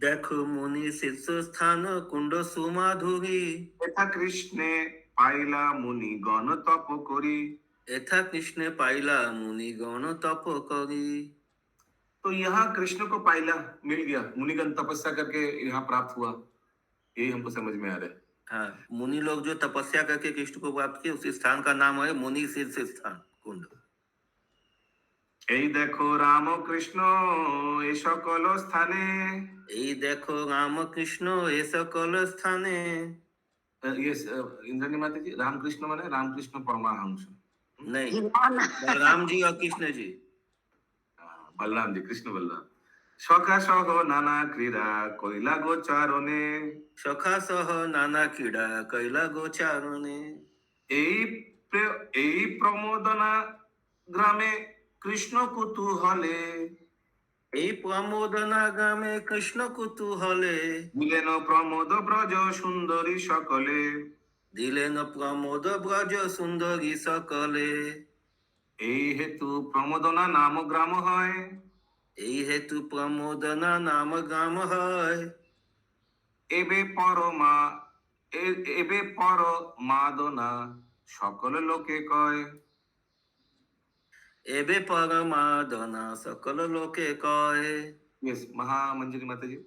Speaker 4: देखो मुनि शीर्ष स्थान कुंड सुमाधुरी,
Speaker 2: यथा कृष्णे पाइला मुनि गण तप करी।
Speaker 4: एथा कृष्ण पाइला मुनि गण तप करी।
Speaker 2: तो यहाँ कृष्ण को पाइला मिल गया, मुनिगण तपस्या करके यहाँ प्राप्त हुआ, यही हमको समझ में आ रहा है।
Speaker 4: हाँ, मुनि लोग जो तपस्या करके कृष्ण को प्राप्त किए, उस स्थान का नाम है मुनि शीर्ष स्थान कुंड।
Speaker 2: এই দেখো রাম কৃষ্ণ এ সকল স্থানে,
Speaker 4: এই দেখো राम कृष्ण ए सकल स्थाने।
Speaker 2: ये इंद्राणी माता जी, राम कृष्ण माने रामकृष्ण परमहंस
Speaker 4: नहीं, बलराम जी और कृष्ण जी।
Speaker 2: बलराम जी, कृष्ण बलराम। सखा सह नाना क्रीड़ा कोइला गोचारणे,
Speaker 4: सखा सह नाना क्रीड़ा कैला गोचारणे।
Speaker 2: এই প্রমোদনা গ্রামে কৃষ্ণ কুতূহলে,
Speaker 4: এই প্রমোদনা গ্রামে কৃষ্ণ কুতূহলে,
Speaker 2: দিলেন প্রমোদ ব্রজ সুন্দরী সকলে।
Speaker 4: দিলেন প্রমোদ ব্রজ সুন্দরী সকলে।
Speaker 2: এই হেতু প্রমোদনা নাম গ্রাম হয়,
Speaker 4: এই হেতু প্রমোদনা নাম গ্রাম হয়।
Speaker 2: এবে পরমাদনা সকল লোকে কয়।
Speaker 4: एबे परमादना सकल लोके कहे।
Speaker 2: यस, महामंजरी माता जी।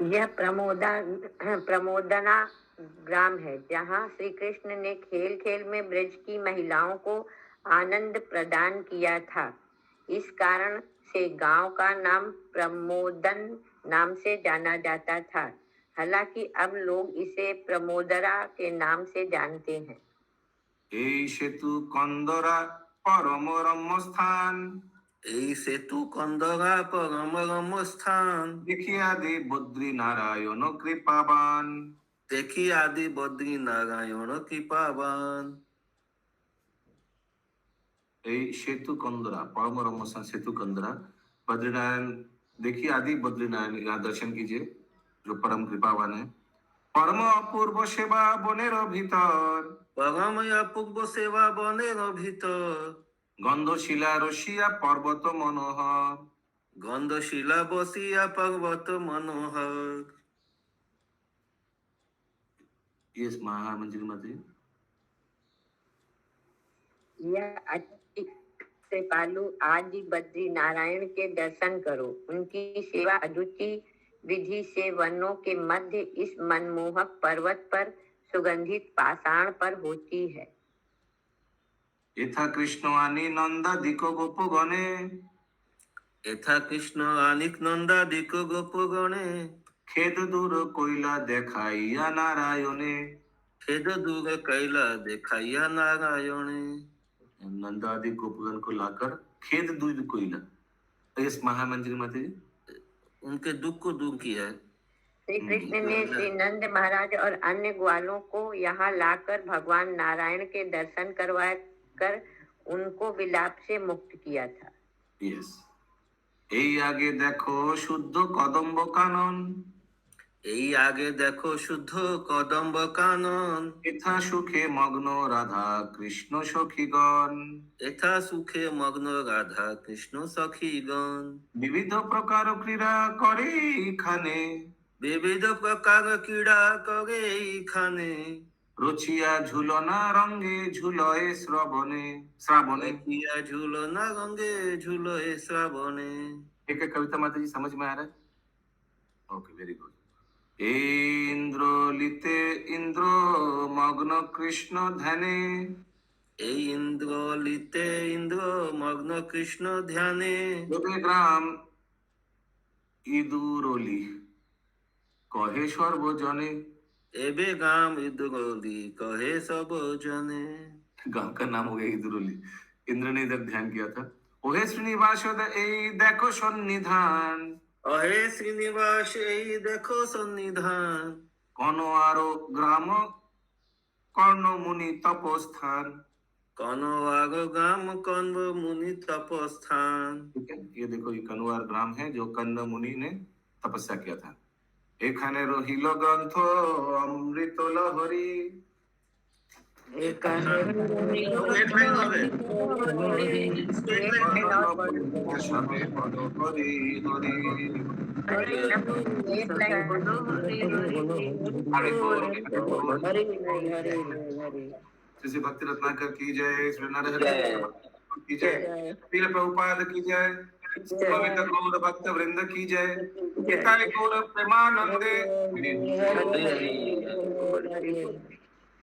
Speaker 3: यह प्रमोदना ग्राम है, जहाँ श्री कृष्ण ने खेल खेल में ब्रज की महिलाओं को आनंद प्रदान किया था। इस कारण से गांव का नाम प्रमोदन नाम से जाना जाता था। हालांकि अब लोग इसे प्रमोदरा के नाम से जानते हैं।
Speaker 2: এই সেতু কন্দরা পরম রম্য স্থান,
Speaker 4: এই সেতু কন্দরা পরম রম্য স্থান।
Speaker 2: দেখি আদি বদ্রী নারায়ণ কৃপাবান,
Speaker 4: দেখি আদি বদ্রী নারায়ণ কৃপাবান।
Speaker 2: এই সেতু কন্দরা পরম রম্য স্থান, সেতু কন্দরা বদ্রীনারায়ণ देखिए आदि बद्रीनारायण, यहाँ दर्शन कीजिए जो परम कृपावान है। परम अपूर्व सेवा बनेर भीतर,
Speaker 4: परम अपूर्व सेवा बनेर भीतर,
Speaker 2: गंधशिला रसिया पर्वत मनोहर,
Speaker 4: गंधशिला बसिया पर्वत मनोहर।
Speaker 2: ये महामंदिर मध्य
Speaker 3: यह अति कृपालु आदि बद्री नारायण के दर्शन करो। उनकी सेवा अद्वितीय विधि से वनों के मध्य इस मनमोहक पर्वत पर सुगंधित पाषाण पर होती है।
Speaker 2: यथा कृष्ण आनी नंदादिक गोपगणे,
Speaker 4: यथा कृष्ण आनिक नंदादिक गोपगणे,
Speaker 2: खेद दूर कोइला देखाइया नारायणे,
Speaker 4: खेद दूर कैला देखाइया नारायणे।
Speaker 2: नंदादि गोपगण को लाकर खेद दूर कोइला, इस महामंदिर मध्य
Speaker 4: उनके दुख को दूर किया।
Speaker 3: श्री कृष्ण ने श्री नंद महाराज और अन्य ग्वालों को यहाँ लाकर भगवान नारायण के दर्शन करवा कर उनको विलाप से मुक्त किया था।
Speaker 2: यस, এই আগে দেখো শুদ্ধ কদম্ব কানন,
Speaker 4: এই আগে দেখো শুদ্ধ কদম্ব কানন,
Speaker 2: এথা সুখে মগ্ন রাধা কৃষ্ণ সখীগণ,
Speaker 4: এথা সুখে মগ্ন রাধা কৃষ্ণ সখীগণ।
Speaker 2: বিবিধ প্রকার ক্রীড়া করে এখানে,
Speaker 4: বিবিধ প্রকার ক্রীড়া করে এইখানে,
Speaker 2: রচিয়া ঝুলনা রঙ্গে ঝুলয়ে শ্রবণে শ্রাবণে।
Speaker 4: किया झूलना रंगे झूलोए श्रावणे।
Speaker 2: एक एक कविता माता जी समझ में आ रहा है? Okay, very good. इंद्रलिते इंद्र मग्न कृष्ण ध्याने,
Speaker 4: এই ইন্দ্র লিতে ইন্দ্র মগ্ন কৃষ্ণ ধ্যানে,
Speaker 2: দেবে গ্রাম ইদুরলি কহে সর্বজনে।
Speaker 4: এবে গাম ইদুরলি কহে সব জনে।
Speaker 2: गांव का नाम हो गया इदुरली। इंद्र ने इधर ध्यान किया था। ओहे श्रीनिवास এই দেখো সন্নিধান,
Speaker 4: অহে শ্রীনিবাস এই দেখো সন্নিধান,
Speaker 2: কোন আরো গ্রাম কর্ণমুনি তপস্থান।
Speaker 4: কনওয়ার গ্রাম কন্ব মুনি তপস্থান।
Speaker 2: ठीक है, ये देखो ये कनवार ग्राम है जो कन्न मुनि ने तपस्या किया था। এখানে রহিল গ্রন্থ অমৃত লহরী,
Speaker 4: एक लाइन হবে।
Speaker 2: সবে পদ হরি হরি। हरे बोल, हरे बोल। श्री भक्ति रत्नाकर की जय, श्री नरहरि की जय, पीर प्रभुपाद की जय, पवित्र गौर भक्त वृंद की जय, निताय गौर प्रेमानंदे।